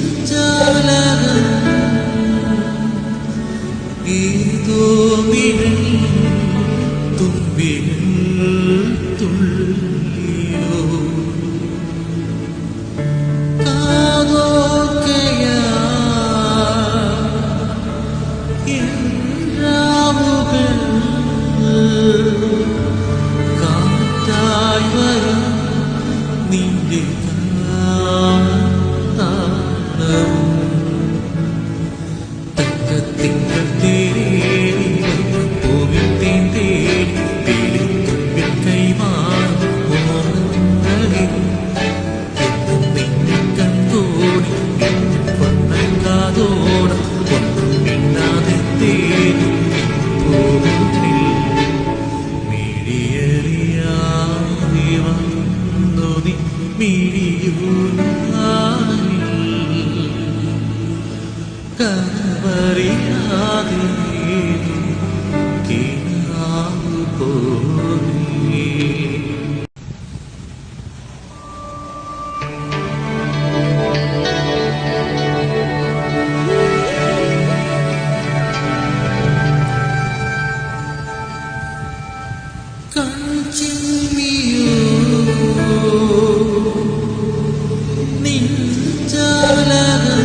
നിഞ്ചാലകം ഏതോ മിഴി തുമ്പിൽ തുള്ളിയോ കാതോർക്കയാ രാവുകൾ കാറ്റായി വരും നിന്റെ താളവും തക്കത്തിങ്കൾ തേടി കോവിൽ തേടി പേടിത്തുമ്പിൽ കൈമാറും ഓണങ്ങളിൽ എന്നും നിന്നെ കണ്ടോടി പൊന്നങ്കാതോടും ഒന്നും മിണ്ടാതെ തേടി പോകുന്നിൽ മിഴിയറിയാതെ വന്നു നീ മിഴിയൂരിൽ കവറിയാതെ കിനാവ് പോലെ കൺചിമ്മിയോ നിഞ്ചാലകം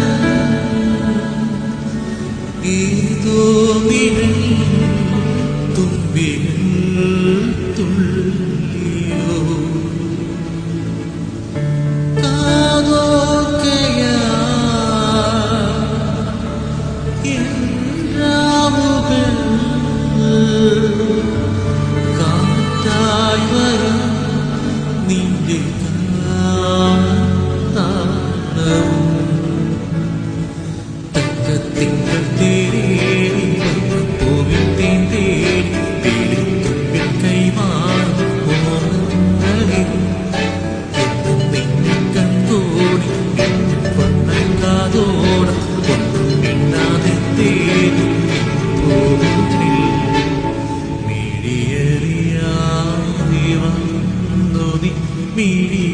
ഏതോ മിഴി തുമ്പിൽ തുള്ളിയോ കാതോർക്കയാ രാവുകൾ കാറ്റായി വരും നിന്റെ താളവും തക്കത്തിങ്കൾ തേടി കോവിൽ തേടി പേടിത്തുമ്പിൽ കൈമാറും ഓണങ്ങളിൽ എന്നും നിന്നെ കണ്ടോടി പൊന്നങ്കാതോടും ഒന്നും മിണ്ടാതെ തേടി പോകുന്നിൽ മിഴിയറിയാതെ വന്നു നീ മിഴി